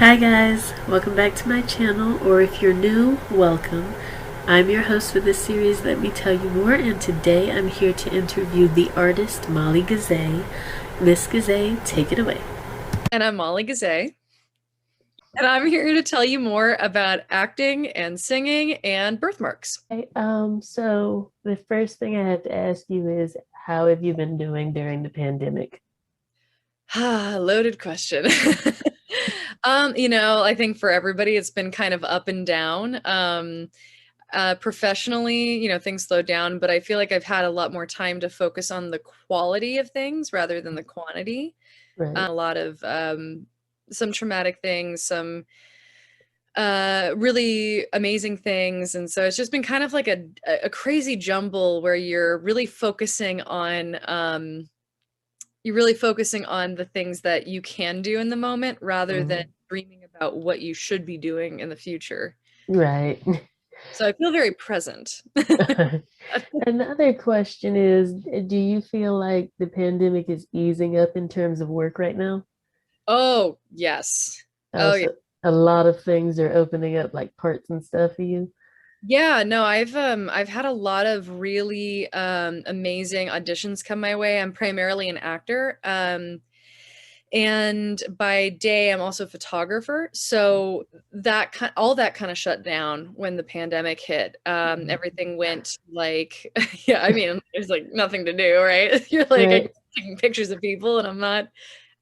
Hi guys, welcome back to my channel, or if you're new, welcome. I'm your host for this series, Let Me Tell You More, and today I'm here to interview the artist Molly Gazay. Miss Gazay, take it away. And I'm Molly Gazay, and I'm here to tell you more about acting and singing and birthmarks. Okay, so the first thing I have to ask you is, how have you been doing during the pandemic? Loaded question. I think for everybody it's been kind of up and down. Professionally, things slowed down, but I feel like I've had a lot more time to focus on the quality of things rather than the quantity. Right. A lot of some traumatic things, some really amazing things, and so it's just been kind of like a crazy jumble where you're really focusing on the things that you can do in the moment rather than Mm, dreaming about what you should be doing in the future. right. So I feel very present. Another question is, do you feel like the pandemic is easing up in terms of work right now? Oh, yes. Oh, yeah. So a lot of things are opening up, like parts and stuff for you. Yeah, no, I've had a lot of really amazing auditions come my way. I'm primarily an actor. And by day I'm also a photographer, so all that kind of shut down when the pandemic hit. Everything went like yeah, I mean, there's like nothing to do, right? You're like Right. taking pictures of people and I'm not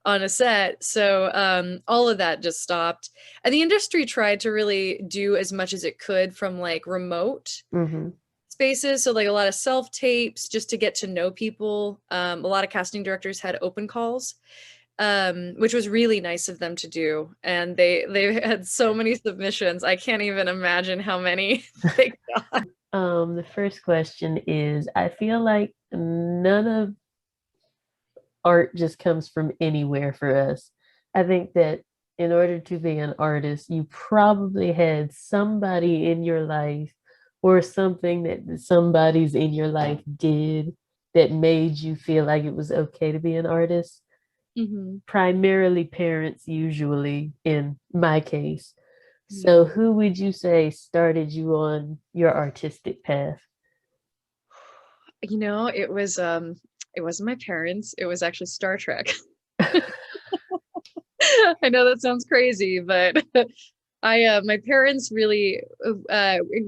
on a set, so all of that just stopped, and the industry tried to really do as much as it could from like remote Hmm. spaces, so like a lot of self tapes just to get to know people. A lot of casting directors had open calls, which was really nice of them to do. And they had so many submissions. I can't even imagine how many they got. The first question is, I feel like none of art just comes from anywhere for us. I think that in order to be an artist, you probably had somebody in your life or something that somebody's in your life did that made you feel like it was okay to be an artist. Mhm. Primarily parents, usually in my case. So, Yeah. who would you say started you on your artistic path? It wasn't my parents. It was actually Star Trek. I know that sounds crazy, but I my parents really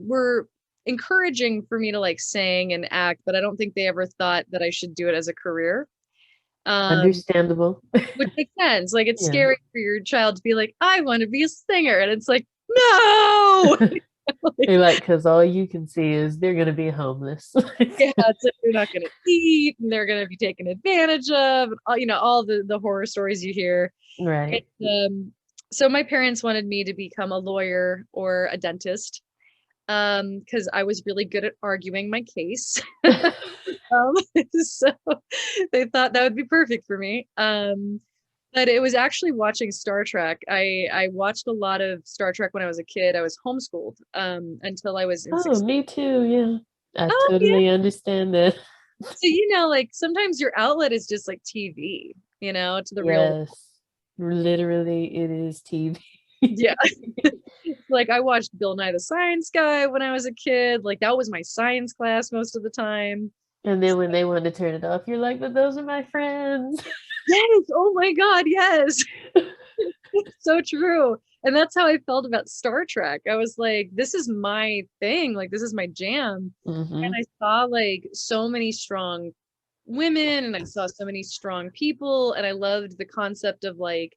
were encouraging for me to like sing and act, but I don't think they ever thought that I should do it as a career. Um, Understandable. which makes sense. Like it's Yeah. scary for your child to be like, I want to be a singer, and it's like, no. Like, You're like, because all you can see is they're going to be homeless. yeah, it's like they're not going to eat, and they're going to be taken advantage of, and all the horror stories you hear. Right. And, so my parents wanted me to become a lawyer or a dentist, because I was really good at arguing my case. Um, so they thought that would be perfect for me. But it was actually watching Star Trek. I watched a lot of Star Trek when I was a kid. I was homeschooled until I was in Oh, sixth. me too. Yeah. I Oh yeah. totally understand that. So like sometimes your outlet is just like TV, to the real world. Yes. Literally, it is TV. Yeah. Like I watched Bill Nye the Science Guy when I was a kid. Like that was my science class most of the time. And then when they want to turn it off, you're like, but those are my friends. Yes. Oh my God. Yes. So true. And that's how I felt about Star Trek. I was like, this is my thing. Like, this is my jam. And Hmm. I saw like so many strong women and I saw so many strong people. And I loved the concept of like,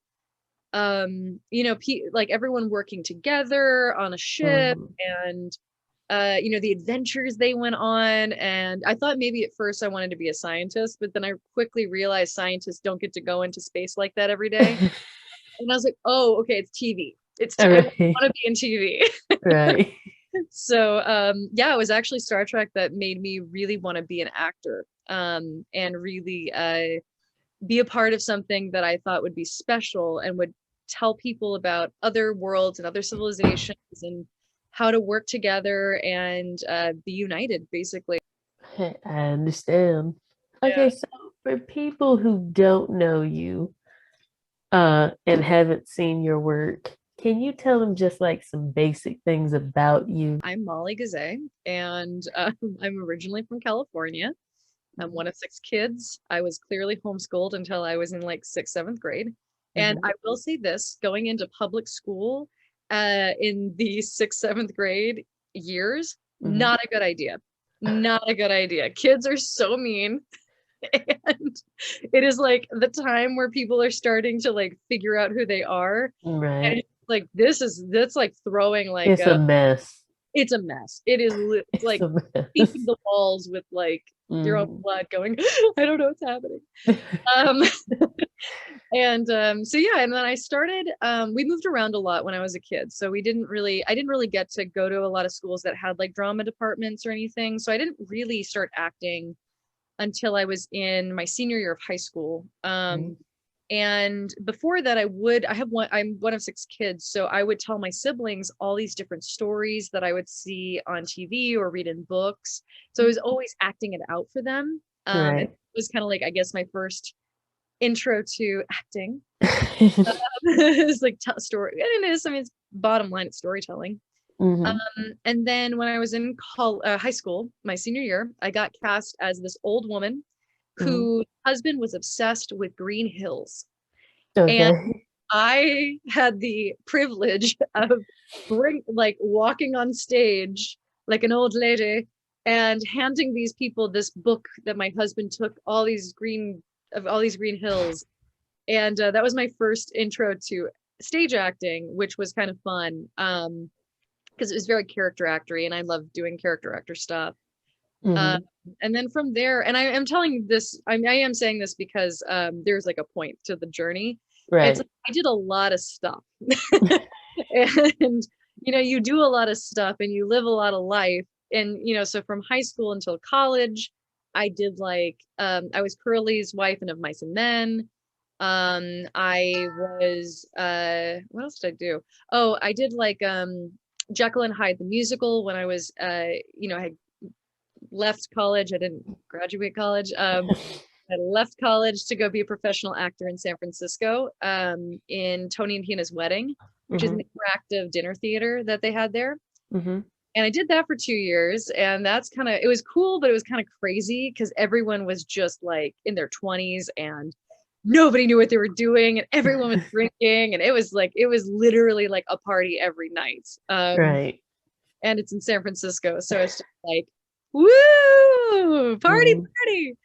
like everyone working together on a ship Hmm. and, the adventures they went on. And I thought maybe at first I wanted to be a scientist, but then I quickly realized scientists don't get to go into space like that every day. And I was like, oh, okay, it's TV. I want Right. to be in TV. Right. So, yeah, it was actually Star Trek that made me really want to be an actor, and really be a part of something that I thought would be special and would tell people about other worlds and other civilizations and how to work together and be united, basically. I understand. Yeah. Okay, so for people who don't know you, and haven't seen your work, Can you tell them just like some basic things about you? I'm Molly Gazay, and I'm originally from California. I'm one of six kids. I was clearly homeschooled until I was in like sixth, seventh grade. And Mhm. I will say this, going into public school in the sixth, seventh grade years, Mhm. not a good idea. Not a good idea. Kids are so mean. And it is like the time where people are starting to like figure out who they are. And Right. it's like that's like throwing like It's a a mess. it's a mess. It's It's like a painting mess. the walls with like your own Mhm. blood going, I don't know what's happening. Um, and so yeah, and then I started, we moved around a lot when I was a kid. So I didn't really get to go to a lot of schools that had like drama departments or anything. So I didn't really start acting until I was in my senior year of high school. Mhm. And before that, I'm one of six kids. So I would tell my siblings all these different stories that I would see on TV or read in books. So I was always acting it out for them. And it Right. was kind of like, I guess, my first intro to acting. It's like story. And it is, I mean, it's bottom line, it's storytelling. Hmm. And then when I was in high school, my senior year, I got cast as this old woman Hmm. whose husband was obsessed with green hills. And Okay. I had the privilege of like walking on stage like an old lady and handing these people this book that my husband took all these green hills. And that was my first intro to stage acting, which was kind of fun. Because it was very character actory and I love doing character actor stuff. Uh, Hmm. and then from there, and I am telling this, I am saying this because there's like a point to the journey. It's Right. like I did a lot of stuff. And you do a lot of stuff and you live a lot of life. And so from high school until college, I did like I was Curly's wife and Of Mice and Men. I was what else did I do? Oh, I did like Jekyll and Hyde the musical when I was I had left college. I didn't graduate college. I left college to go be a professional actor in San Francisco in Tony and Tina's Wedding, which is an Hmm. interactive dinner theater that they had there. Hmm. And I did that for 2 years. And that's it was cool, but it was kind of crazy because everyone was just like in their 20s and nobody knew what they were doing and everyone was drinking. And it was literally like a party every night. Right. And it's in San Francisco. So it's just like, woo, party, Mm. party.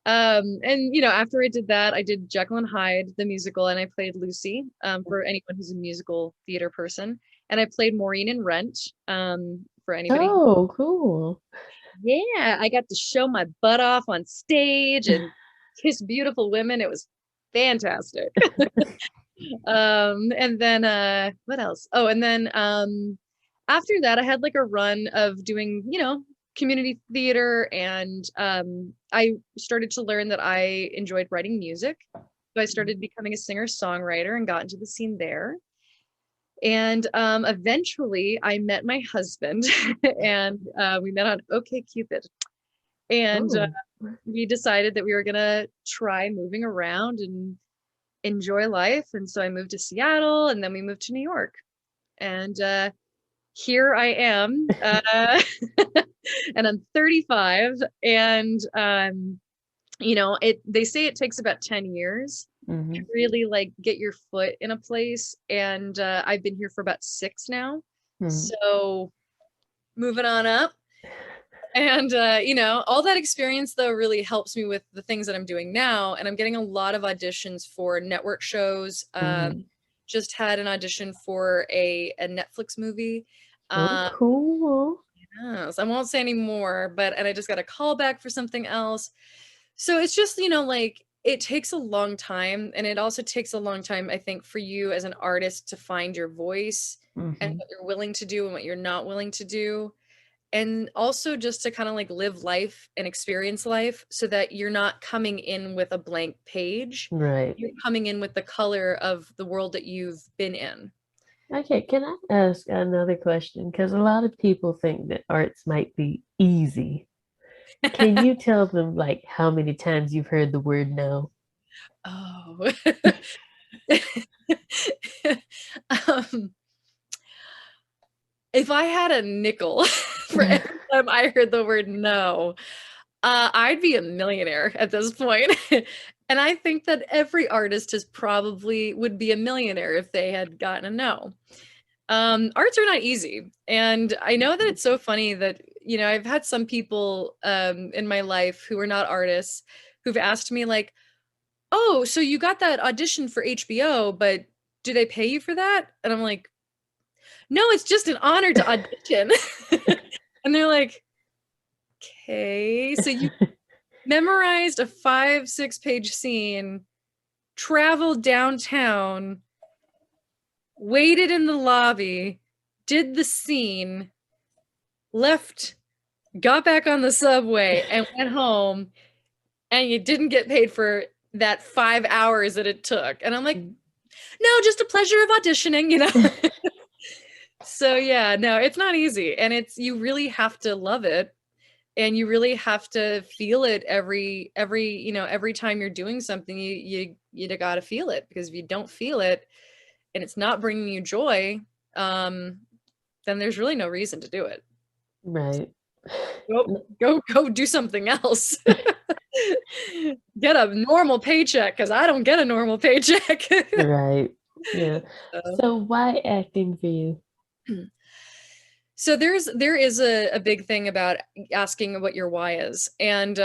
And after I did that, I did Jekyll and Hyde, the musical, and I played Lucy, for anyone who's a musical theater person. And I played Maureen in Rent, for anybody who, Oh, cool. yeah, I got to show my butt off on stage and kiss beautiful women. It was fantastic. And then what else? Oh, and then after that I had like a run of doing, community theater and I started to learn that I enjoyed writing music. So I started becoming a singer-songwriter and got into the scene there. And eventually I met my husband and we met on OK Cupid. And Oh, we decided that we were gonna try moving around and enjoy life. And so I moved to Seattle and then we moved to New York. And here I am. And I'm 35. And they say it takes about 10 years to hmm. really like get your foot in a place. And I've been here for about 6 now. Hmm. So moving on up. And all that experience though really helps me with the things that I'm doing now. And I'm getting a lot of auditions for network shows. Hmm. Just had an audition for a Netflix movie. Oh, Um, cool. yes, I won't say any more, and I just got a call back for something else. So it's just, like it takes a long time. And it also takes a long time, I think, for you as an artist to find your voice and Hmm. what you're willing to do and what you're not willing to do. And also just to kind of like live life and experience life so that you're not coming in with a blank page. Right. You're coming in with the color of the world that you've been in. Okay, can I ask another question? Because a lot of people think that arts might be easy. Can you tell them like how many times you've heard the word no? Oh. um, If I had a nickel for every time I heard the word no, I'd be a millionaire at this point. And I think that every artist is probably would be a millionaire if they had gotten a no. Arts are not easy. And I know that it's so funny that, I've had some people in my life who are not artists who've asked me like, "Oh, so you got that audition for HBO, but do they pay you for that?" And I'm like, "No, it's just an honor to audition." And they're like, "Okay, so you memorized a 5, 6 page scene, traveled downtown, waited in the lobby, did the scene, left, got back on the subway, and went home, and you didn't get paid for that 5 hours that it took." And I'm like, "No, just a pleasure of auditioning." So yeah, no, it's not easy. And you really have to love it. And you really have to feel it every time you're doing something, you gotta feel it, because if you don't feel it and it's not bringing you joy, then there's really no reason to do it. Right. Go do something else. Get a normal paycheck, because I don't get a normal paycheck. Right. Yeah. So, So why acting for you? so there is a big thing about asking what your why is. And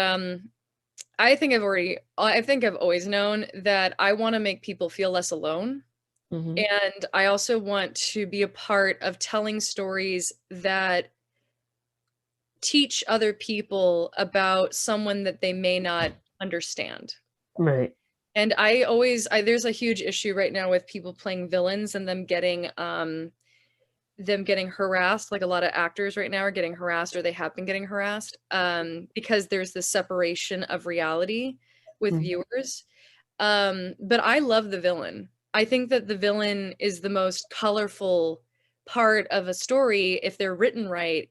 I think I've always known that I want to make people feel less alone. Hmm. And I also want to be a part of telling stories that teach other people about someone that they may not understand. Right. And there's a huge issue right now with people playing villains and them getting harassed. Like, a lot of actors right now are getting harassed, or they have been getting harassed, because there's this separation of reality with Mhm. viewers. But I love the villain. I think that the villain is the most colorful part of a story if they're written right,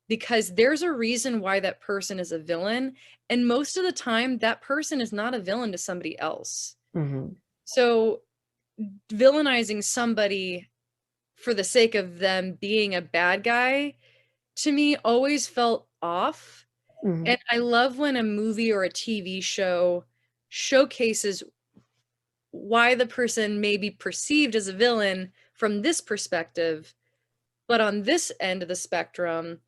because there's a reason why that person is a villain. And most of the time, that person is not a villain to somebody else. Mhm. So, villainizing somebody for the sake of them being a bad guy, to me, always felt off. Mhm. And I love when a movie or a TV show showcases why the person may be perceived as a villain from this perspective, but on this end of the spectrum,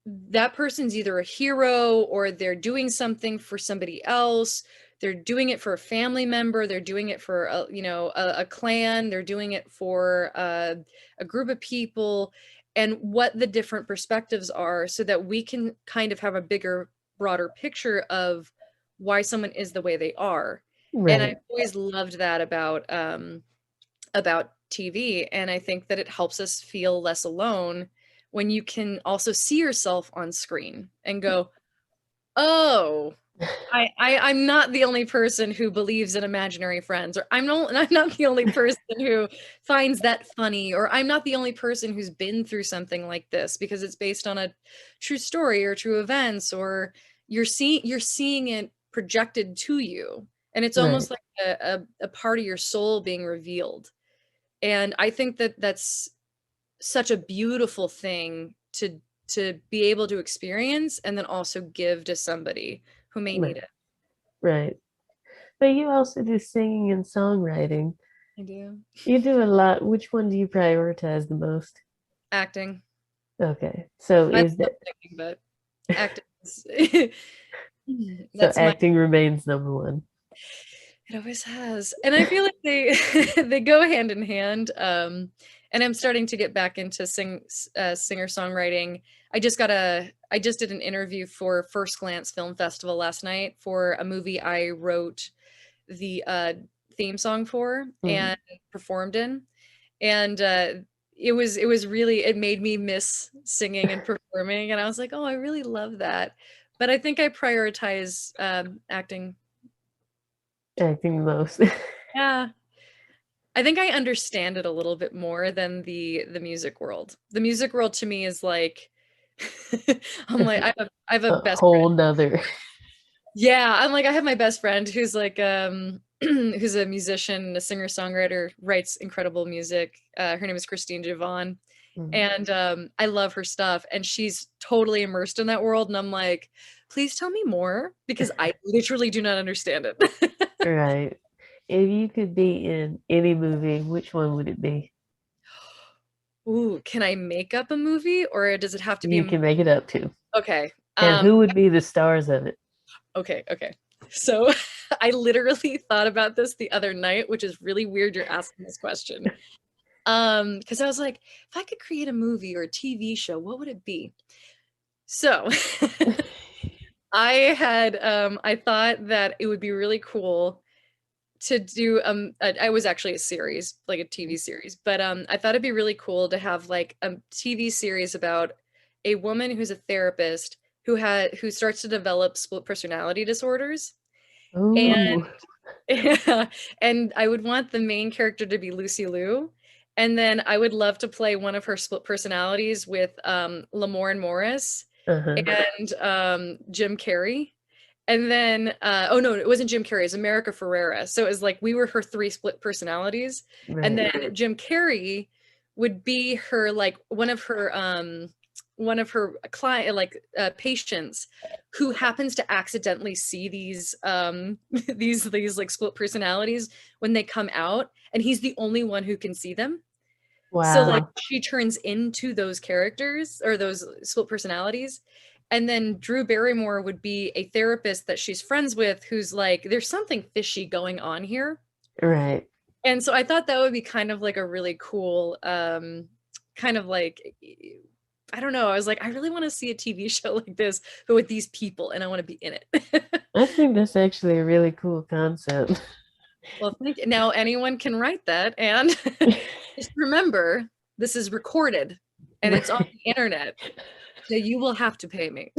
that person's either a hero, or they're doing something for somebody else. They're doing it for a family member. They're doing it for a clan. They're doing it for a group of people, and what the different perspectives are, so that we can kind of have a bigger, broader picture of why someone is the way they are. And I've Right. always loved that about TV. And I think that it helps us feel less alone when you can also see yourself on screen and go, "Oh, I'm not the only person who believes in imaginary friends," or I'm not the only person who finds that funny," or "I'm not the only person who's been through something like this," because it's based on a true story or true events, or you're seeing it projected to you. And it's Right. almost like a part of your soul being revealed. And I think that that's such a beautiful thing to be able to experience, and then also give to somebody who may need Right. it. Right. But you also do singing and songwriting. I do. You do a lot. Which one do you prioritize the most? Acting. Okay. So I is love that singing, but acting is so that's my acting remains number one? it always has. And I feel like they they go hand in hand. And I'm starting to get back into singer-songwriting. I just did an interview for First Glance Film Festival last night for a movie I wrote the theme song for Mhm. and performed in. And it made me miss singing and performing. And I was like, "Oh, I really love that." But I think I prioritize acting. Acting the most. Yeah. I think I understand it a little bit more than the music world. The music world to me is like I'm like I have a A best whole friend. nother. Yeah, I'm like I have my best friend who's like who's a musician, a singer-songwriter, writes incredible music. Her name is Christine Javon. Mm. And I love her stuff, and she's totally immersed in that world, and I'm like, please tell me more because I literally do not understand it. Right. If you could be in any movie, which one would it be? Ooh, can I make up a movie or does it have to be You can make it up to. okay. And who would be the stars of it? Okay. So I literally thought about this the other night, which is really weird you're asking this question. Because I was like, if I could create a movie or a TV show, what would it be? So I thought that it would be really cool to do I was actually a series, like a TV series, but I thought it'd be really cool to have like a TV series about a woman who's a therapist who starts to develop split personality disorders. And Ooh. yeah, and I would want the main character to be Lucy Liu. And then I would love to play one of her split personalities with Lamorne Morris Uh-huh. and Jim Carrey. And then, oh no, it wasn't Jim Carrey, it was America Ferrera. So it was like we were her three split personalities. And Right. then Jim Carrey would be her like one of her client patients who happens to accidentally see these these like split personalities when they come out, and he's the only one who can see them. So like Wow. she turns into those characters or those split personalities. And then Drew Barrymore would be a therapist that she's friends with who's like, there's something fishy going on here. Right. And so I thought that would be kind of like a really cool, kind of like, I don't know. I was like, I really want to see a TV show like this, but with these people, and I want to be in it. I think that's actually a really cool concept. Well, thank you. Now anyone can write that. And just remember, this is recorded and it's on Right. the internet. So you will have to pay me.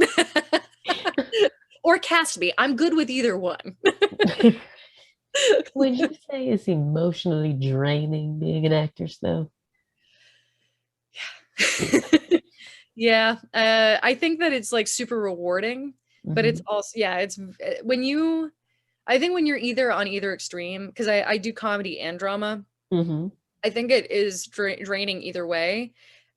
Or cast me. I'm good with either one. Would you say it's emotionally draining being an actress, though? Yeah, I think that it's like super rewarding, but it's Hmm. also yeah, it's when you I think when you're either on either extreme, because I do comedy and drama, Hmm. I think it is draining either way.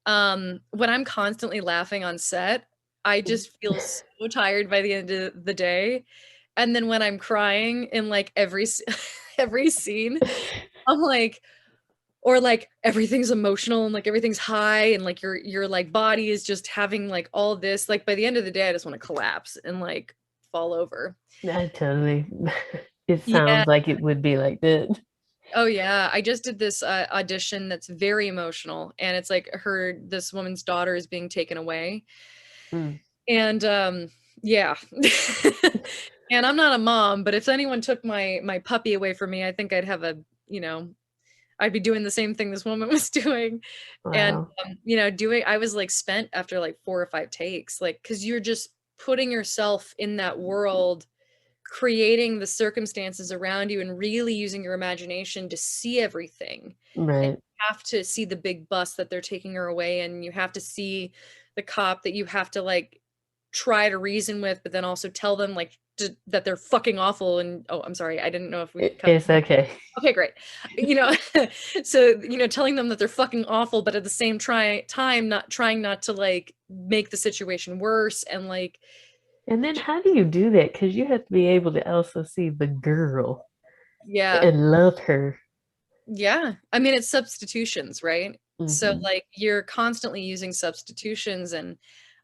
When I'm constantly laughing on set, I just feel so tired by the end of the day. And then when I'm crying in like every scene, I'm like, or like everything's emotional and like everything's high and like your like body is just having like all this. Like by the end of the day, I just want to collapse and like fall over. I totally. It Yeah. sounds like it would be like that. Oh yeah, I just did this audition that's very emotional, and it's like this woman's daughter is being taken away, Mm. and yeah, and I'm not a mom, but if anyone took my puppy away from me, I think I'd have a you know I'd be doing the same thing this woman was doing, and Wow. doing I was like spent after like 4 or 5 takes, like because you're just putting yourself in that world, creating the circumstances around you and really using your imagination to see everything. And Right. you have to see the big bus that they're taking her away, and you have to see the cop that you have to like try to reason with, but then also tell them like that they're fucking awful. And oh, I'm sorry, I didn't know if we cut. It's okay. Okay, great. You know, so telling them that they're fucking awful, but at the same time not trying not to like make the situation worse and like And then how do you do that? Because you have to be able to also see the girl yeah. and love her. Yeah. I mean, it's substitutions, right? So Hmm. like you're constantly using substitutions, and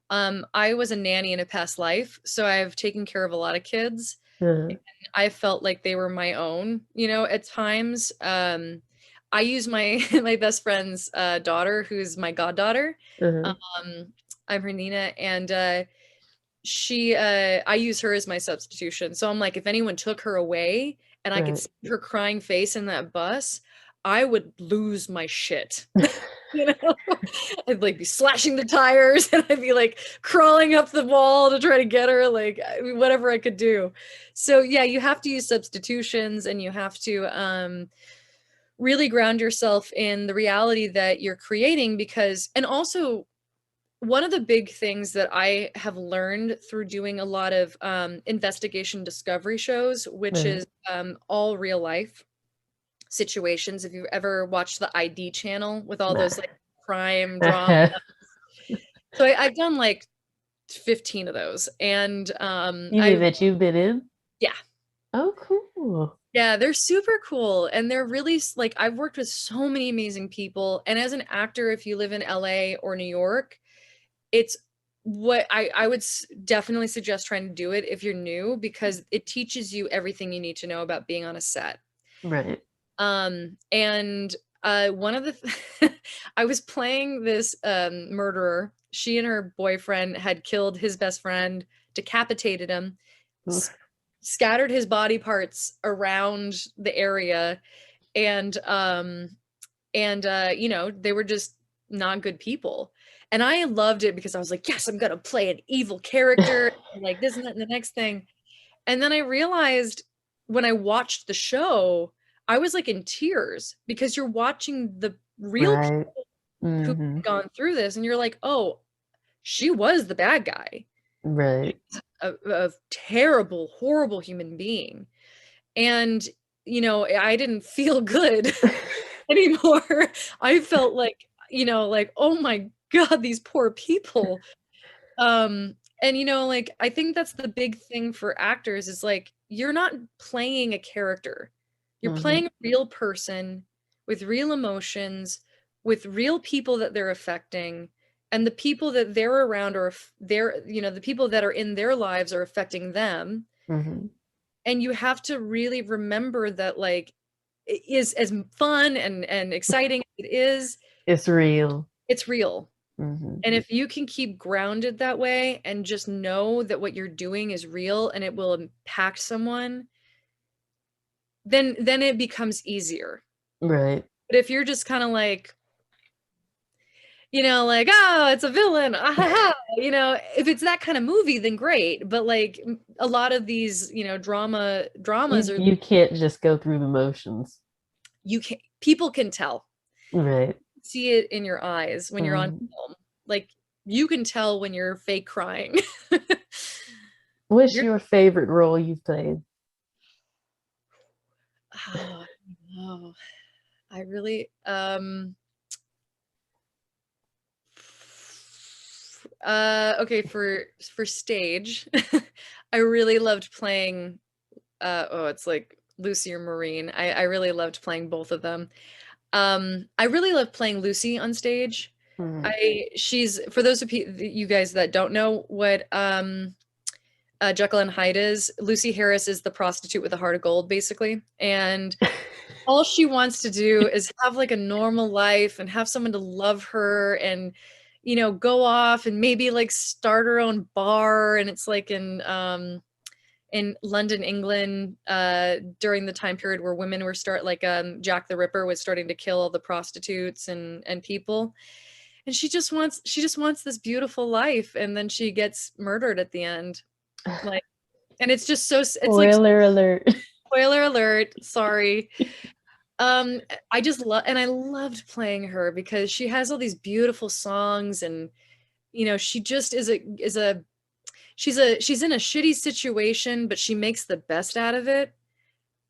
I was a nanny in a past life, so I've taken care of a lot of kids. Uh-huh. I felt like they were my own, at times. I use my my best friend's daughter, who's my goddaughter. Uh-huh. Um, I'm her Nina, and I use her as my substitution. So I'm like, if anyone took her away and I could Right. see her crying face in that bus, I would lose my shit. You know, I'd like be slashing the tires and I'd be like crawling up the wall to try to get her, like whatever I could do. So yeah, you have to use substitutions, and you have to really ground yourself in the reality that you're creating, because and also one of the big things that I have learned through doing a lot of investigation discovery shows, which Right. is all real life situations. If you've ever watched the ID channel with all Nah. those like crime drama. So I've done like 15 of those, and You mean I that you've been in? yeah. Oh, cool. Yeah, they're super cool, and they're really like I've worked with so many amazing people, and as an actor, if you live in LA or New York, it's what I would definitely suggest trying to do it if you're new, because it teaches you everything you need to know about being on a set. Right. And one of the I was playing this murderer. She and her boyfriend had killed his best friend, decapitated him, Oof. scattered his body parts around the area, and you know, they were just not good people. And I loved it because I was like, yes, I'm gonna play an evil character, like this and that and the next thing. And then I realized when I watched the show, I was like in tears because you're watching the real Right. people who've Mm-hmm. gone through this, and you're like, oh, she was the bad guy, Right. a terrible, horrible human being. And, you know, I didn't feel good anymore. I felt like, you know, like, oh my God, these poor people. And you know, like I think that's the big thing for actors is like you're not playing a character. You're Mm-hmm. playing a real person with real emotions, with real people that they're affecting, and the people that they're around are they're, you know, the people that are in their lives are affecting them. Mm-hmm. And you have to really remember that like it is as fun and exciting as it is, It's real. it's real. Mm-hmm. And if you can keep grounded that way and just know that what you're doing is real and it will impact someone, then it becomes easier. Right. But if you're just kind of like, you know, like, oh, it's a villain, ah, ha, ha, you know, if it's that kind of movie, then great. But like a lot of these, you know, dramas You are, you can't just go through the motions. you can, people can tell, Right. see it in your eyes when you're on Mm. film. Like you can tell when you're fake crying. What's You're your favorite role you've played? oh, no. I really okay, for stage, I really loved playing oh, it's like Lucy or Maureen. I really loved playing both of them. I really love playing Lucy on stage. Mm. I she's for those of you guys that don't know what Jekyll and Hyde is, Lucy Harris is the prostitute with a heart of gold, basically. And all she wants to do is have like a normal life and have someone to love her and, you know, go off and maybe like start her own bar. And it's like in London, England, during the time period where women were start like Jack the Ripper was starting to kill all the prostitutes and people. And she just wants this beautiful life, and then she gets murdered at the end. Like, and it's just so it's like Spoiler alert. spoiler alert, sorry. Um, I just love, and I loved playing her because she has all these beautiful songs, and you know, she just she's in a shitty situation, but she makes the best out of it,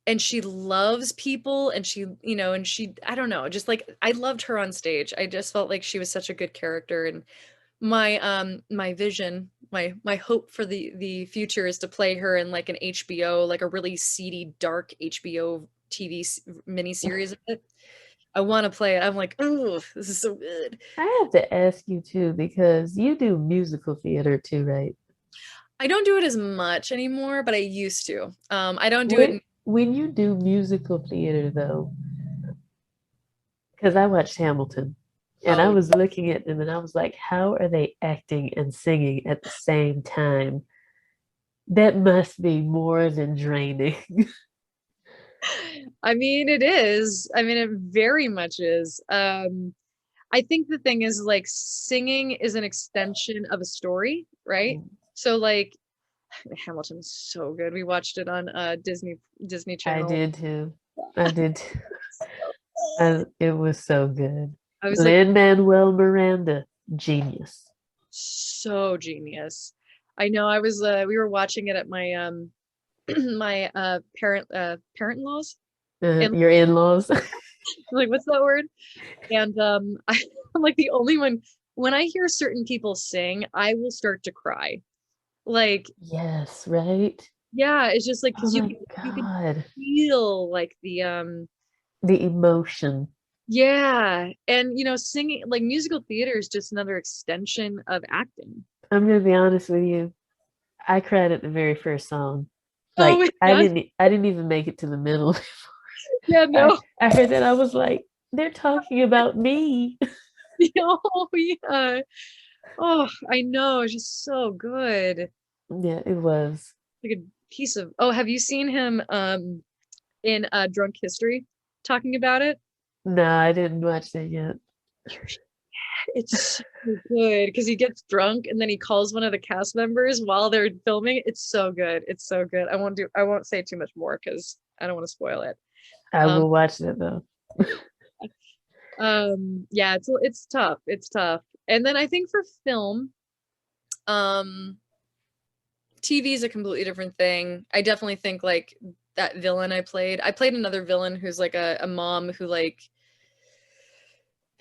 and she loves people, and she, you know, and she, I don't know, just like I loved her on stage. I just felt like she was such a good character, and my vision, my hope for the future is to play her in like an HBO, like a really seedy, dark HBO TV miniseries of it. I want to play it. I'm like, oh, this is so good. I have to ask you too, because you do musical theater too, right? I don't do it as much anymore, but I used to. I don't do it. When you do musical theater though, because I watched Hamilton and I Oh, was looking at them and I was like, how are they acting and singing at the same time? That must be more than draining. I mean, it is. I mean, it very much is. I think the thing is like singing is an extension of a story, right? So like Hamilton is so good. We watched it on Disney I Channel. did too. I did too. It was so good. I was like, Lin-Manuel Miranda, genius. so genius. I know I was we were watching it at my my parent-in-laws. And Your in-laws. Like, what's that word? And I'm like the only one. When I hear certain people sing, I will start to cry. Like, Yes, right? yeah, it's just like Oh because my you can God. feel like the The emotion. yeah, and singing like musical theater is just another extension of acting. I'm gonna be honest with you. I cried at the very first song. Oh Like my gosh. I didn't even make it to the middle. Yeah, I no. I heard that I was like, they're talking about me. Oh yeah. Oh, I know. It's just so good. Yeah, it was. Like a piece of oh, have you seen him in Drunk History talking about it? No, I didn't watch that yet. It's so good because he gets drunk and then he calls one of the cast members while they're filming. It's so good. It's so good. I won't say too much more because I don't want to spoil it. I Um will watch that though. yeah, it's tough. It's tough. And then I think for film, um TV is a completely different thing. I definitely think like that villain I played another villain who's like a mom who like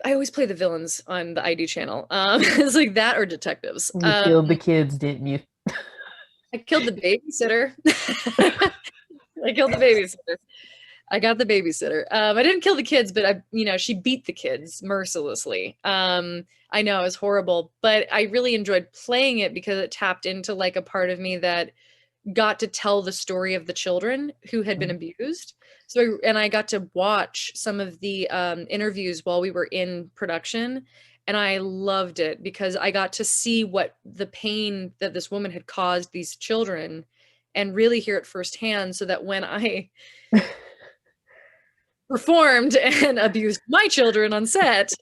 I always play the villains on the ID channel. It's like that or detectives. You killed the kids, didn't you? I killed the babysitter. I killed the babysitter. I got the babysitter. I didn't kill the kids, but she beat the kids mercilessly. I know it was horrible, but I really enjoyed playing it because it tapped into like a part of me that got to tell the story of the children who had been abused. And I got to watch some of the interviews while we were in production. And I loved it because I got to see what the pain that this woman had caused these children and really hear it firsthand so that when I performed and abused my children on set,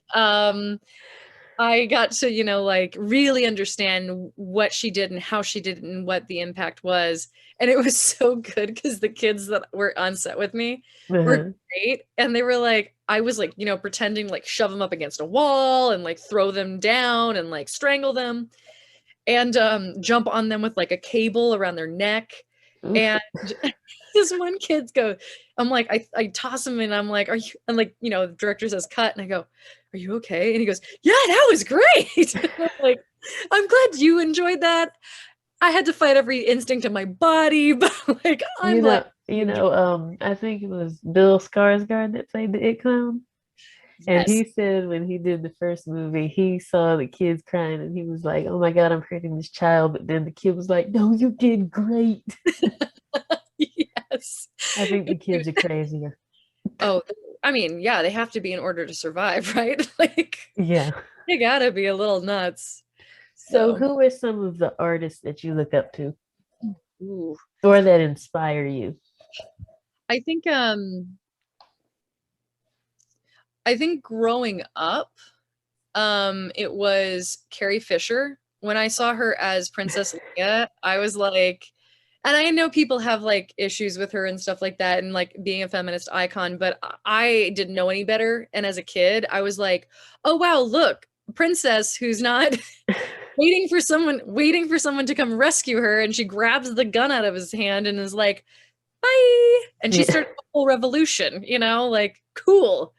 I got to, like really understand what she did and how she did it and what the impact was. And it was so good because the kids that were on set with me were Uh-huh. great. And they were like, I was like, pretending like shove them up against a wall and like throw them down and like strangle them and jump on them with like a cable around their neck. Oof. And this one kid's go, I'm like, I toss him and I'm like, are you, and like, the director says cut and I go, are you okay? And he goes, yeah, that was great. I'm like, I'm glad you enjoyed that. I had to fight every instinct of my body, but like, I'm glad you enjoyed I think it was Bill Skarsgård that played the It Clown. it. And Yes. he said when he did the first movie, he saw the kids crying and he was like, oh my God, I'm hurting this child. But then the kid was like, no, you did great. Yes. I think the kids are crazier. Oh, I mean, yeah, they have to be in order to survive, right? Like, Yeah. they gotta be a little nuts. So, So, who are some of the artists that you look up to ooh. or that inspire you? I think I think growing up, it was Carrie Fisher. When I saw her as Princess Leia, I was like, and I know people have like issues with her and stuff like that and like being a feminist icon, but I didn't know any better. And as a kid, I was like, oh wow, look, princess who's not waiting for someone to come rescue her, and she grabs the gun out of his hand and is like, bye. And she Yeah. started a whole revolution, like cool.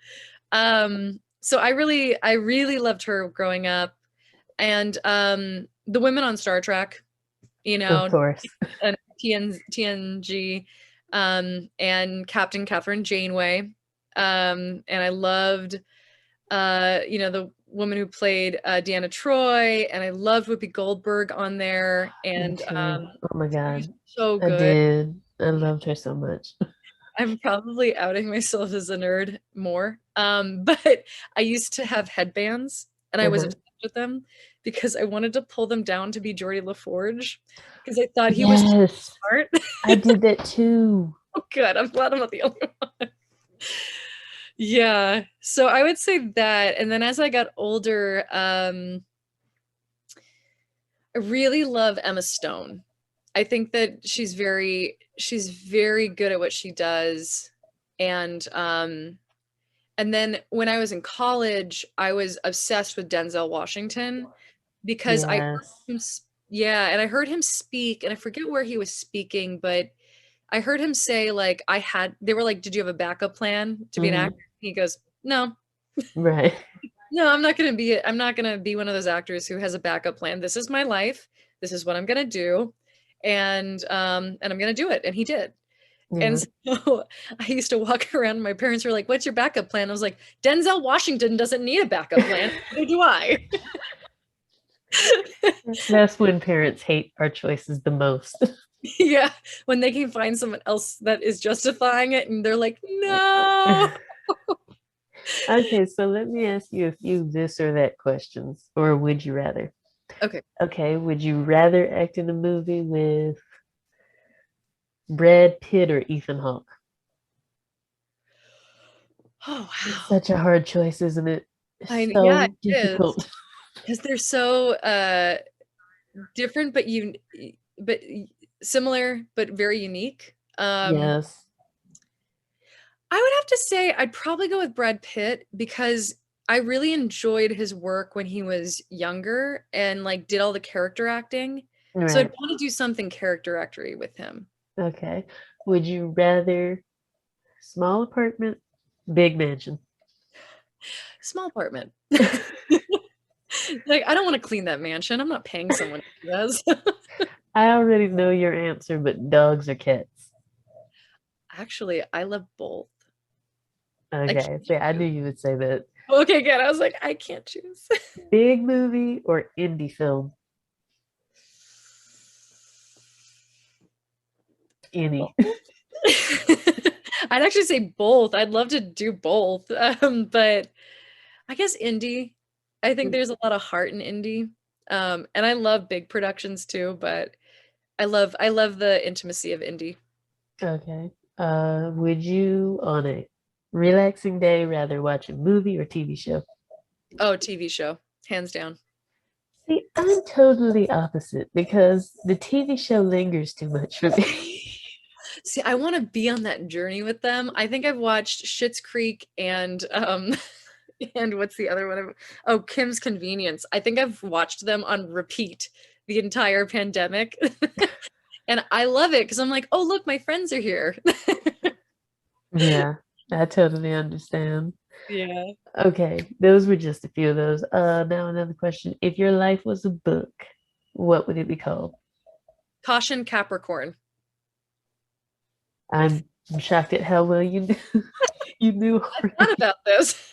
So I really loved her growing up. And the women on Star Trek, Of course. and TNG, and Captain Catherine Janeway. And I loved the woman who played Deanna Troy, and I loved Whoopi Goldberg on there. Me And too. Oh my she was God. so I good. did. I loved her so much. I'm probably outing myself as a nerd more. But I used to have headbands and I was Uh-huh. obsessed with them because I wanted to pull them down to be Geordie LaForge because I thought he was so Yes. smart. I did that too. Oh, good. I'm glad I'm not the only one. Yeah. So I would say that. And then as I got older, I really love Emma Stone. I think that she's very good at what she does. And then when I was in college, I was obsessed with Denzel Washington because I heard Yes. yeah, and I heard him speak, and I forget where he was speaking, but I heard him say like they were like, "Did you have a backup plan to be an Hmm. actor?" He goes, no, Right. no, I'm not gonna be one of those actors who has a backup plan. This is my life. This is what I'm gonna do. And I'm gonna do it. And he did. And Yeah. so I used to walk around and my parents were like, what's your backup plan? I was like, Denzel Washington doesn't need a backup plan. Neither do I. That's when parents hate our choices the most. Yeah. When they can find someone else that is justifying it and they're like, no. Okay, so let me ask you a few this or that questions, or would you rather? Okay. Okay, would you rather act in a movie with Brad Pitt or Ethan Hawke? Oh It's wow. such a hard choice, isn't it? It's Yeah, so it is. difficult. Because they're so different but similar but very unique. Yes. I would have to say I'd probably go with Brad Pitt because I really enjoyed his work when he was younger and like did all the character acting. So I'd Right. want to do something character actory with him. Okay. Would you rather small apartment, big mansion? Small apartment. Like I don't want to clean that mansion. I'm not paying someone to do this. I already know your answer, but dogs or cats? Actually, I love both. I Okay. can't See, I knew choose. you would say that. Okay, good. I was like, I can't choose. Big movie or indie film? Any. Both. I'd actually say both. I'd love to do both. But I guess indie. I think there's a lot of heart in indie. And I love big productions too, but I love the intimacy of indie. Okay. Would you on a relaxing day rather watch a movie or TV show? Oh, TV show, hands down. See, I'm totally opposite because the TV show lingers too much for me. See, I want to be on that journey with them. I think I've watched Schitt's Creek and and what's the other one? Oh, Kim's Convenience. I think I've watched them on repeat the entire pandemic. And I love it because I'm like, oh, look, my friends are here. Yeah, I totally understand. Yeah. Okay, those were just a few of those. Now another question. If your life was a book, what would it be called? Caution Capricorn. I'm shocked at how well you knew, you knew I thought already. about this.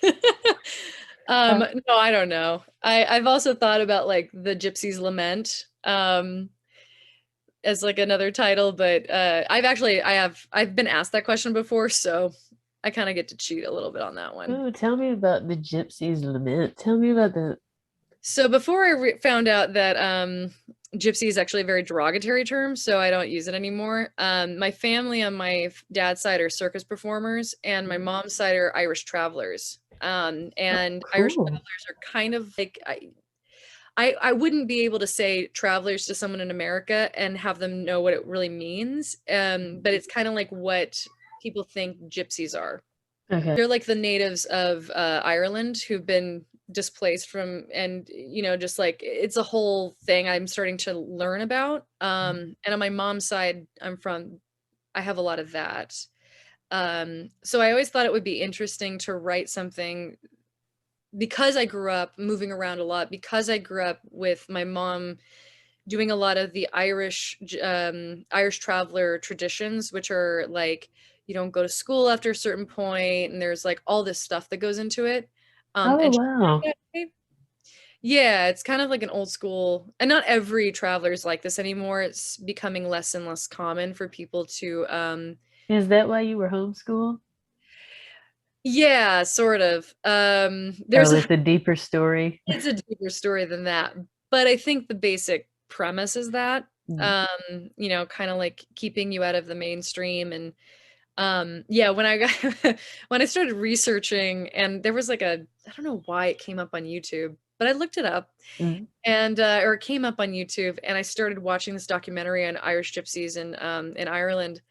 Uh, No, I don't know. I've also thought about like the Gypsy's Lament as like another title, but I've been asked that question before, so I kind of get to cheat a little bit on that one. ooh, tell me about the Gypsy's Lament. Tell me about the. So before found out that gypsy is actually a very derogatory term, so I don't use it anymore. My family on my dad's side are circus performers, and my mom's side are Irish travelers. Oh, And Irish cool. travelers are kind of like I wouldn't be able to say travelers to someone in America and have them know what it really means. But it's kind of like what people think gypsies are. Okay. They're like the natives of Ireland who've been displaced from, and just like it's a whole thing I'm starting to learn about. And on my mom's side, I have a lot of that. So I always thought it would be interesting to write something because I grew up moving around a lot, because I grew up with my mom doing a lot of the Irish traveler traditions, which are like you don't go to school after a certain point, and there's like all this stuff that goes into it. Oh, And wow. yeah, it's kind of like an old school, and not every traveler is like this anymore. It's becoming less and less common for people to Is that why you were homeschooled? yeah, sort of. Oh, There's a it's a deeper story. It's a deeper story than that, but I think the basic premise is that, Mm. kind of like keeping you out of the mainstream. And yeah, when I got when I started researching, and there was like I don't know why it came up on YouTube, but I looked it up, Mm. and or it came up on YouTube, and I started watching this documentary on Irish gypsies in Ireland.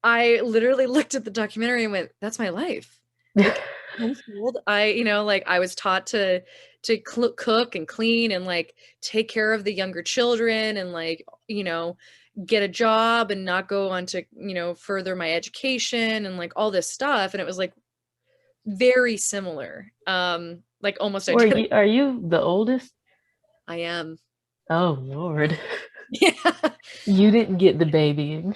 I literally looked at the documentary and went, "That's my life." Like homeschooled, like I was taught to cook and clean and like take care of the younger children and like get a job and not go on to further my education and like all this stuff. And it was like, very similar. Like almost Or identical. are you the oldest? I am. Oh Lord. Yeah. You didn't get the babying.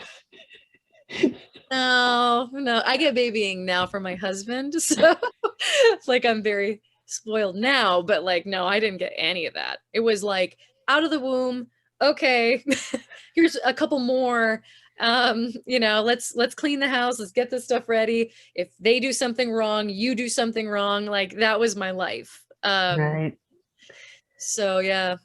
No, no, I get babying now from my husband, so it's like I'm very spoiled now, but like no, I didn't get any of that. It was like out of the womb, okay, here's a couple more. Let's clean the house, let's get this stuff ready. If they do something wrong, you do something wrong. Like that was my life. Right. So yeah.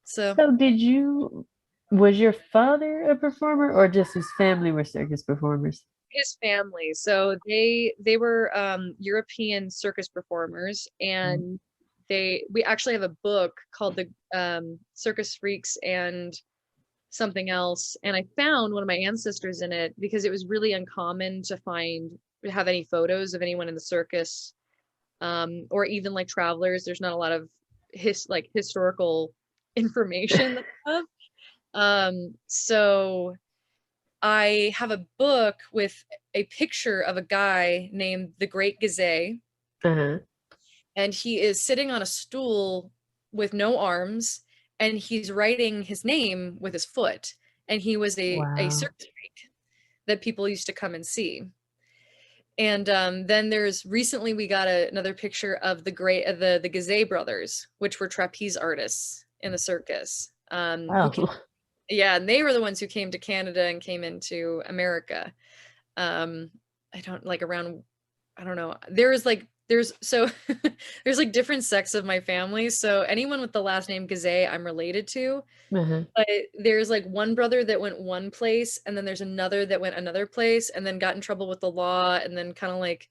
So So was your father a performer or just his family were circus performers? his family. So they were European circus performers, Mm. and we actually have a book called the Circus Freaks and something else, and I found one of my ancestors in it because it was really uncommon to have any photos of anyone in the circus, or even like travelers. There's not a lot of historical information that I have. So I have a book with a picture of a guy named the Great Gazay, Uh-huh. and he is sitting on a stool with no arms, and he's writing his name with his foot. And he was a Wow. circus freak that people used to come and see. And then there's recently we got another picture of the Gazay brothers, which were trapeze artists in the circus. Wow. Yeah, and they were the ones who came to Canada and came into America. um I don't like around I don't know. There's so there's like different sects of my family. So anyone with the last name Gazay, I'm related to. Uh-huh. But there's like one brother that went one place, and then there's another that went another place, and then got in trouble with the law, and then kind of like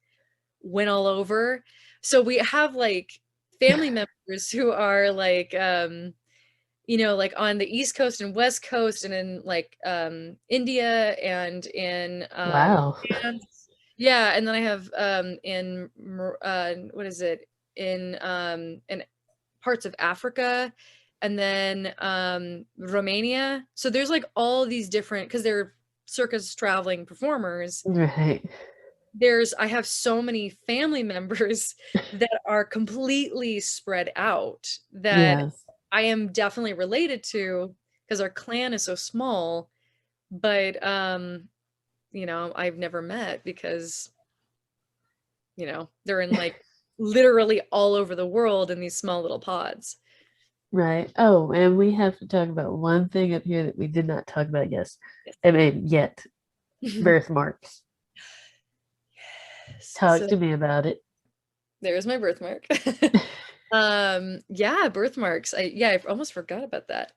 went all over. So we have like family members who are like like on the East Coast and West Coast, and in like India, and in Wow. France. Yeah, and then I have what is it, in parts of Africa, and then Romania. So there's like all these different, because they're circus traveling performers. Right. I have so many family members that are completely spread out that Yes. I am definitely related to, because our clan is so small, but I've never met because, they're in like literally all over the world in these small little pods. Right. Oh, and we have to talk about one thing up here that we did not talk about, yes. I mean, yet. Birthmarks. Talk So to me about it. there's my birthmark. Yeah, birthmarks. I almost forgot about that.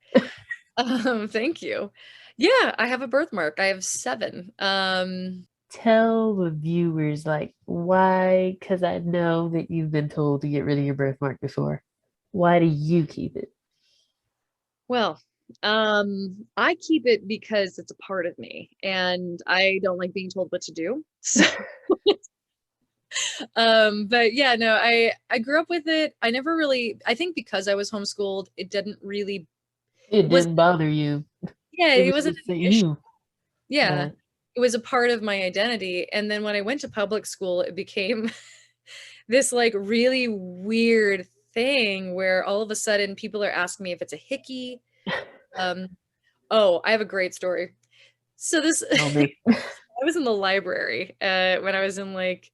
Thank you. Yeah, I have a birthmark. I have seven. Tell the viewers like why, because I know that you've been told to get rid of your birthmark before. Why do you keep it? Well, I keep it because it's a part of me, and I don't like being told what to do. So, but yeah, no, I grew up with it. I never really, I think because I was homeschooled, it didn't really, It it was, didn't bother you. yeah, It it was wasn't just an issue. you. Yeah, Right. it was a part of my identity. And then when I went to public school, it became this like really weird thing where all of a sudden people are asking me if it's a hickey. Um, oh, I have a great story. So this, Tell me. I was in the library when I was in like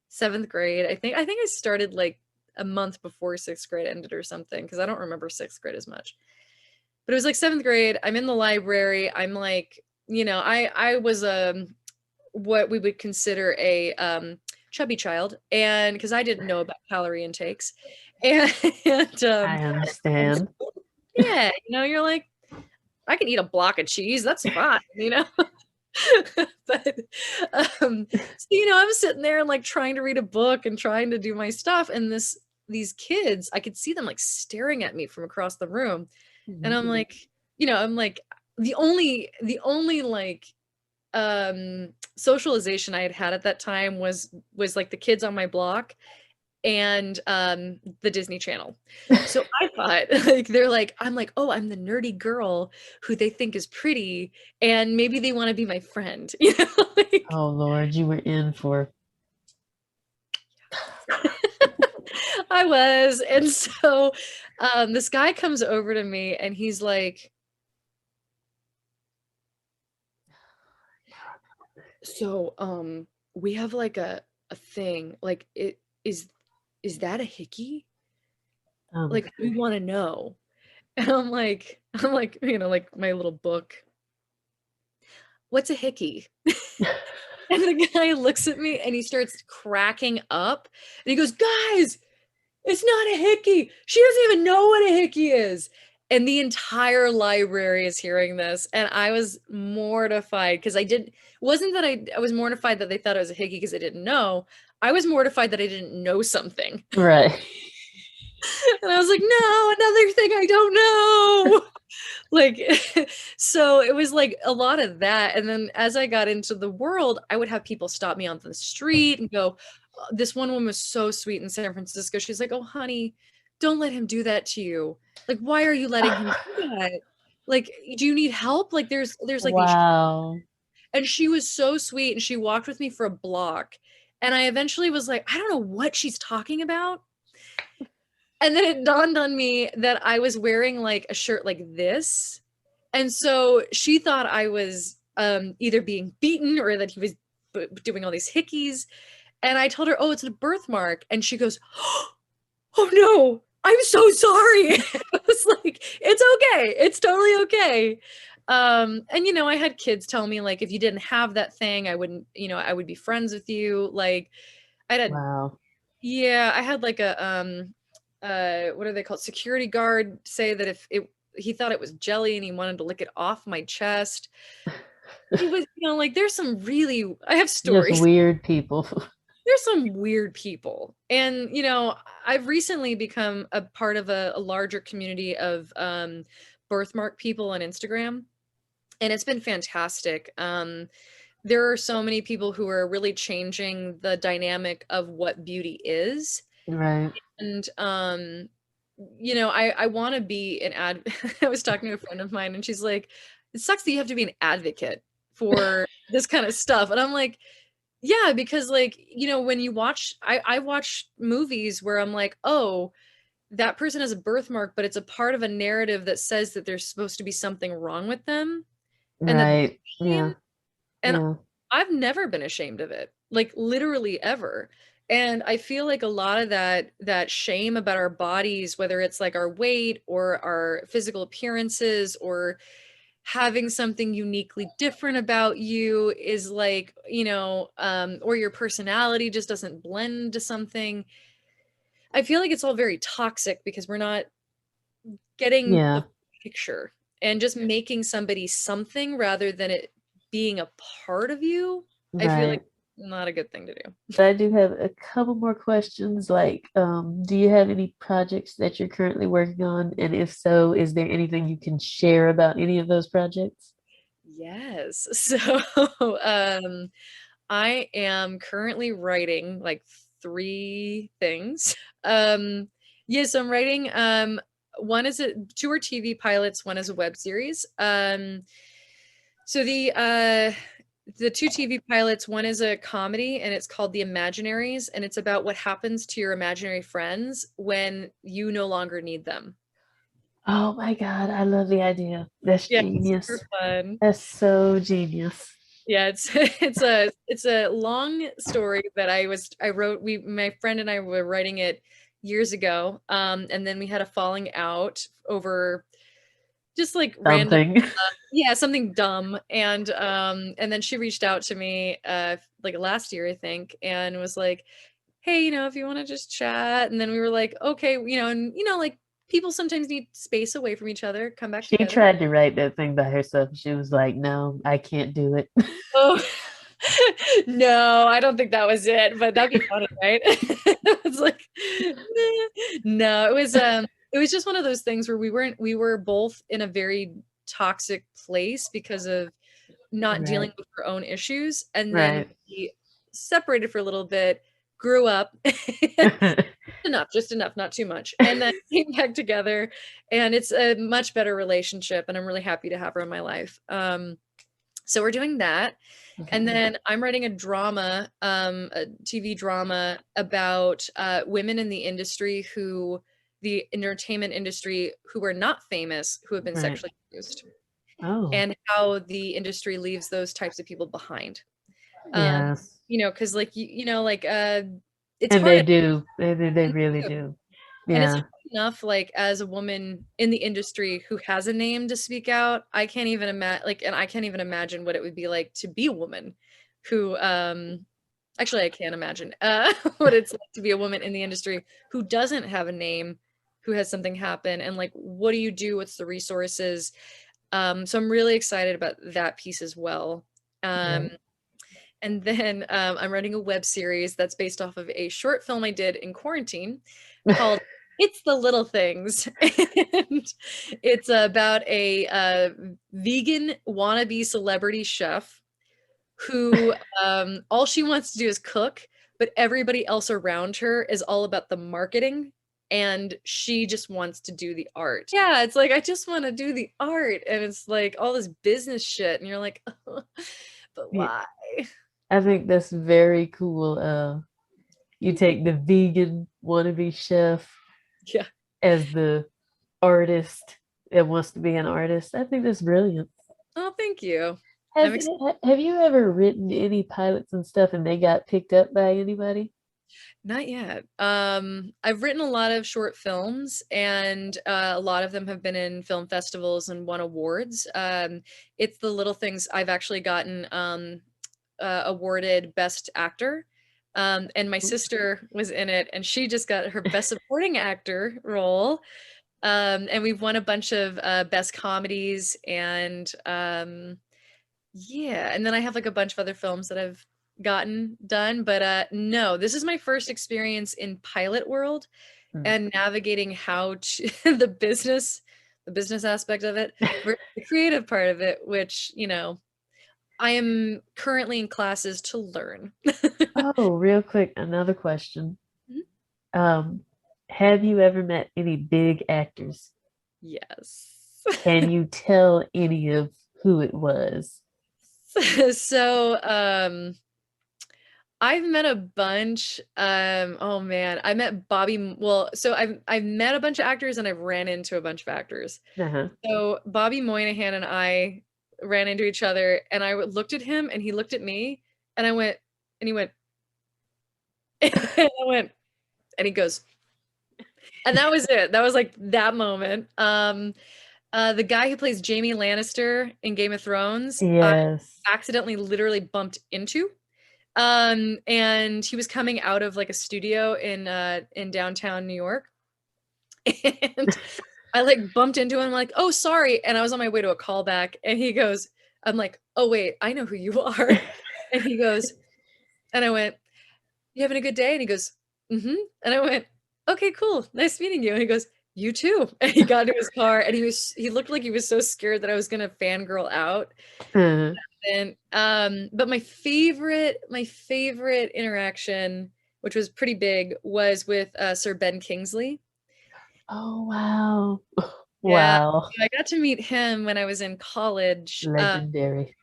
seventh grade. I think I started like a month before sixth grade ended or something, because I don't remember sixth grade as much. But it was like seventh grade. I'm in the library. I'm like, I was what we would consider a chubby child, and because I didn't know about calorie intakes, and, and I understand. yeah, you're like, I can eat a block of cheese. That's fine. But so I was sitting there and like trying to read a book and trying to do my stuff, and these kids, I could see them like staring at me from across the room, and I'm like, I'm like, the only like socialization I had had at that time was like the kids on my block and the Disney Channel. So I thought like I'm like, oh, I'm the nerdy girl who they think is pretty, and maybe they want to be my friend. Like, Oh Lord, you were in for I was. And so this guy comes over to me and he's like, so we have like a thing. Like it is that a hickey? Oh my Like we God. want to know. And I'm like, like my little book. What's a hickey? And the guy looks at me and he starts cracking up. And he goes, guys, it's not a hickey. She doesn't even know what a hickey is. And the entire library is hearing this. And I was mortified because wasn't that I was mortified that they thought it was a hickey because I didn't know. I was mortified that I didn't know something. Right. And I was like, no, another thing I don't know. Like, so it was like a lot of that. And then as I got into the world, I would have people stop me on the street and go, this one woman was so sweet in San Francisco. She's like, oh, honey, don't let him do that to you. Like, why are you letting him do that? Like, do you need help? Like, there's like these, Wow. and she was so sweet and she walked with me for a block. And I eventually was like, I don't know what she's talking about. And then it dawned on me that I was wearing like a shirt like this. And so she thought I was either being beaten or that he was doing all these hickeys. And I told her, oh, it's a birthmark. And she goes, oh no, I'm so sorry. I was like, it's okay. It's totally okay. And I had kids tell me like, if you didn't have that thing, I wouldn't, I would be friends with you. Like I had, Wow. yeah, I had like a, what are they called? Security guard say that if he thought it was jelly and he wanted to lick it off my chest. It was, like there's some really, I have Just stories. weird people. There's some weird people. And, I've recently become a part of a larger community of birthmark people on Instagram. And it's been fantastic. There are so many people who are really changing the dynamic of what beauty is. Right. And I want to be an I was talking to a friend of mine and she's like, it sucks that you have to be an advocate for this kind of stuff. And I'm like, yeah, because like, when you watch, I watch movies where I'm like, oh, that person has a birthmark, but it's a part of a narrative that says that there's supposed to be something wrong with them and that Right. shame. Yeah. And Yeah. I've never been ashamed of it, like literally ever. And I feel like a lot of that shame about our bodies, whether it's like our weight or our physical appearances or having something uniquely different about you is like, or your personality just doesn't blend to something. I feel like it's all very toxic because we're not getting the Yeah. picture and just making somebody something rather than it being a part of you. I feel like Right. not a good thing to do. But I do have a couple more questions. Like, do you have any projects that you're currently working on? And if so, is there anything you can share about any of those projects? Yes. So, I am currently writing like three things. Yes, I'm writing one is two are TV pilots, one is a web series. So the two TV pilots, one is a comedy and it's called The Imaginaries, and it's about what happens to your imaginary friends when you no longer need them. Oh my God, I love the idea. That's Yeah, genius. super fun. That's so genius. Yeah, it's it's a long story that I wrote. My friend and I were writing it years ago. And then we had a falling out over just like random, Something. yeah, something dumb. And then she reached out to me like last year, I think, and was like, hey, if you want to just chat. And then we were like, okay, and like people sometimes need space away from each other, come back She together. tried to write that thing by herself. She was like, no, I can't do it. Oh, no, I don't think that was it, but that'd be funny, right? It's like, no, it was just one of those things where we were both in a very toxic place because of not dealing Right. with our own issues. And then Right. we separated for a little bit, grew up, just enough, not too much, and then came back together. And it's a much better relationship, and I'm really happy to have her in my life. So we're doing that. And Okay. then I'm writing a drama, a TV drama about women in the industry the entertainment industry, who are not famous, who have been Right. sexually abused, Oh, and how the industry leaves those types of people behind. Um, yes. because like like it's And they hard. do. They really do. And it's Yeah. hard enough, like as a woman in the industry who has a name to speak out, I can't even imagine and I can't even imagine what it would be like to be a woman who actually I can't imagine what it's like to be a woman in the industry who doesn't have a name, who has something happen, and like what do you do? What's the resources? So I'm really excited about that piece as well. Um, Right. and then I'm writing a web series that's based off of a short film I did in quarantine called It's the Little Things. And it's about a vegan wannabe celebrity chef who all she wants to do is cook, but everybody else around her is all about the marketing. And she just wants to do the art. Yeah, it's like, I just want to do the art. And it's like all this business shit. And you're like, oh, but Yeah, why? I think that's very cool. You take the vegan wannabe chef Yeah. as the artist that wants to be an artist. I think that's brilliant. Oh, thank you. I'm Has excited. have you ever written any pilots and stuff and they got picked up by anybody? Not yet. I've written a lot of short films, and a lot of them have been in film festivals and won awards. It's the little things I've actually gotten awarded Best Actor. And my sister was in it, and she just got her Best Supporting Actor role. And we've won a bunch of Best Comedies, and yeah, and then I have like a bunch of other films that I've gotten done, but no, this is my first experience in pilot world Hmm. and navigating how to the business aspect of it, versus the creative part of it, which, I am currently in classes to learn. Oh, real quick, another question. Um, have you ever met any big actors? Yes. Can you tell any of who it was? So, I've met a bunch. Oh man, I met Well, so I've met a bunch of actors and I've ran into a bunch of actors. Uh-huh. So Bobby Moynihan and I ran into each other, and I looked at him, and he looked at me, and I went, and he went, and I went, and he goes, and that was it. That was like that moment. The guy who plays Jaime Lannister in Game of Thrones, I Yes. accidentally literally bumped into. And he was coming out of like a studio in downtown New York. And I like bumped into him, like, oh, sorry. And I was on my way to a callback. And he goes, I'm like, oh, wait, I know who you are. And he goes, and I went, you having a good day? And he goes, mm-hmm. And I went, okay, cool. Nice meeting you. And he goes, you too. And he got into his car, and he looked like he was so scared that I was gonna fangirl out. Uh, And but my favorite interaction, which was pretty big, was with Sir Ben Kingsley. oh, wow. Yeah, Wow. I got to meet him when I was in college. Legendary.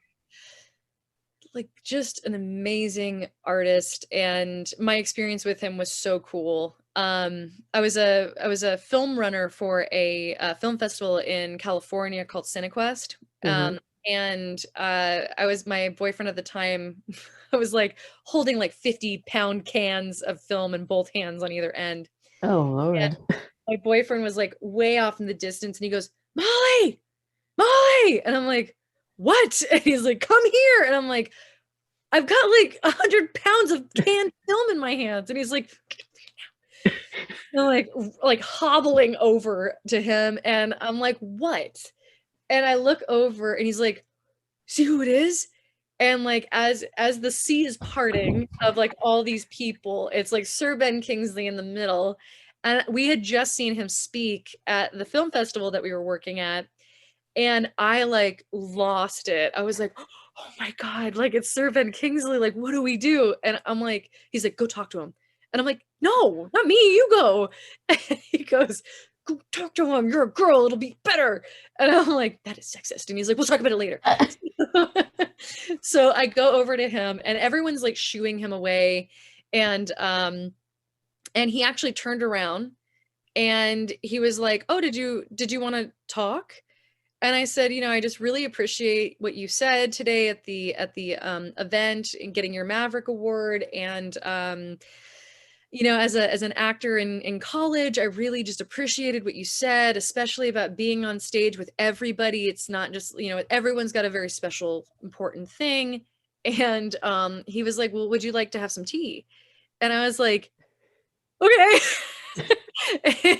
Like just an amazing artist, and my experience with him was so cool. I was a film runner for a film festival in California called Cinequest. Uh-huh. And I was my boyfriend at the time. I was like holding like 50-pound cans of film in both hands on either end. Oh, And Lord. my boyfriend was like way off in the distance, and he goes, Molly, Molly. And I'm like, what? And he's like, come here. And I'm like, I've got like 100 pounds of canned film in my hands. And he's like, and like hobbling over to him. And I'm like, what? And I look over, and he's like, see who it is? And like as the sea is parting of like all these people, it's like Sir Ben Kingsley in the middle. And we had just seen him speak at the film festival that we were working at. And I like lost it. I was like, oh my God, like it's Sir Ben Kingsley. Like, what do we do? And I'm like, he's like, go talk to him. And I'm like, no, not me, you go. And he goes, go talk to him. You're a girl, it'll be better. And I'm like, that is sexist. And he's like, we'll talk about it later. So I go over to him and everyone's like shooing him away. And he actually turned around and he was like, "Oh, did you want to talk?" And I said, I just really appreciate what you said today at the event and getting your Maverick Award. And as an actor in college, I really just appreciated what you said, especially about being on stage with everybody. It's not just, everyone's got a very special, important thing. And he was like, "Well, would you like to have some tea?" And I was like, "Okay."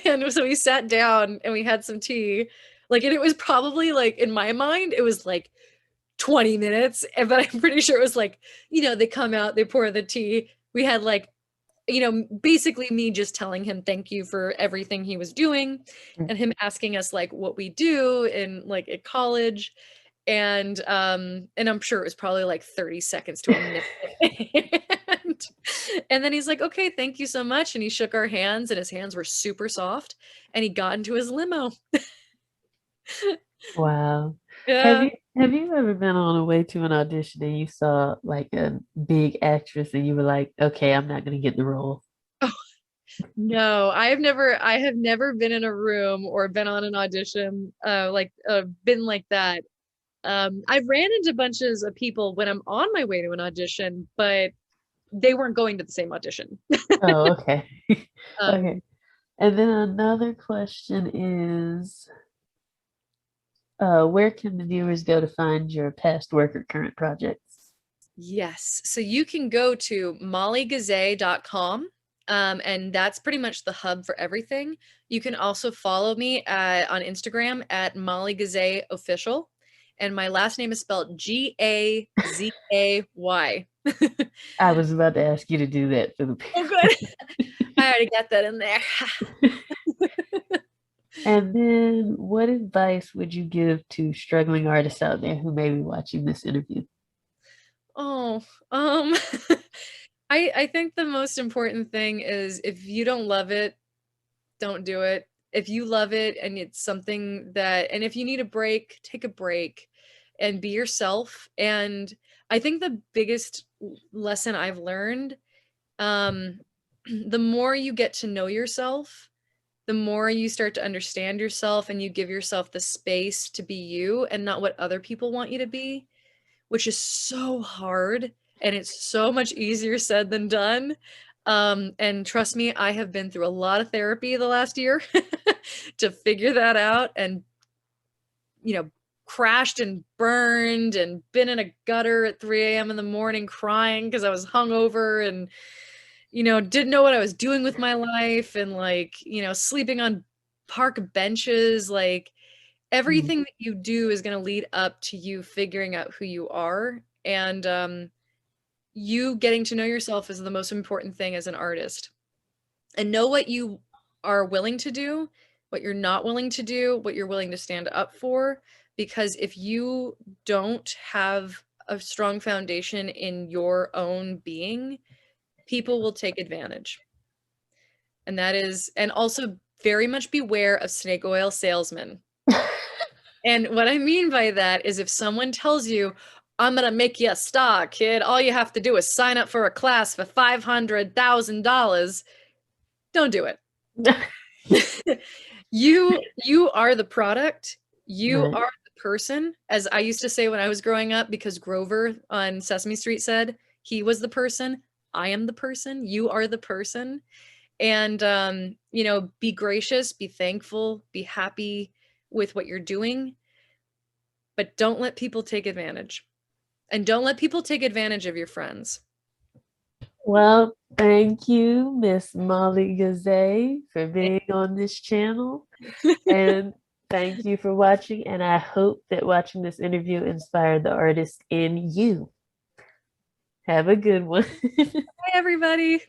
And so we sat down and we had some tea. Like, and it was probably like, in my mind, it was like 20 minutes. But I'm pretty sure it was like, they come out, they pour the tea. We had like, basically me just telling him thank you for everything he was doing and him asking us like what we do in like at college. And I'm sure it was probably like 30 seconds to a minute. And then he's like, "Okay, thank you so much." And he shook our hands and his hands were super soft and he got into his limo. Wow. Have Yeah. you have you ever been on a way to an audition and you saw like a big actress and you were like, okay, I'm not gonna get the role? Oh, no, I have never been in a room or been on an audition, been like that. I've ran into bunches of people when I'm on my way to an audition, but they weren't going to the same audition. Oh, okay. Um, Okay. And then another question is, where can the viewers go to find your past work or current projects? yes. So you can go to mollygazay.com. And that's pretty much the hub for everything. You can also follow me on Instagram at Molly Gazay Official. And my last name is spelled Gazay. I was about to ask you to do that for the Oh, good. I already got that in there. And then what advice would you give to struggling artists out there who may be watching this interview? Oh, um, I think the most important thing is if you don't love it, don't do it. If you love it and it's something and if you need a break, take a break and be yourself. And I think the biggest lesson I've learned, um, the more you get to know yourself, the more you start to understand yourself and you give yourself the space to be you and not what other people want you to be, which is so hard and it's so much easier said than done. And trust me, I have been through a lot of therapy the last year to figure that out and, you know, crashed and burned and been in a gutter at 3 a.m. in the morning crying because I was hungover and, didn't know what I was doing with my life and like, sleeping on park benches. Like, Mm. everything that you do is going to lead up to you figuring out who you are. And you getting to know yourself is the most important thing as an artist. And know what you are willing to do, what you're not willing to do, what you're willing to stand up for. Because if you don't have a strong foundation in your own being, people will take advantage. And also very much beware of snake oil salesmen. And what I mean by that is if someone tells you, "I'm going to make you a star, kid. All you have to do is sign up for a class for $500,000." Don't do it. You are the product. You Right. are the person, as I used to say when I was growing up, because Grover on Sesame Street said he was the person. I am the person. You are the person. And be gracious, be thankful, be happy with what you're doing, but don't let people take advantage. And don't let people take advantage of your friends. Well, thank you, Miss Molly Gazay, for being on this channel. And thank you for watching. And I hope that watching this interview inspired the artist in you. Have a good one. Hi, everybody.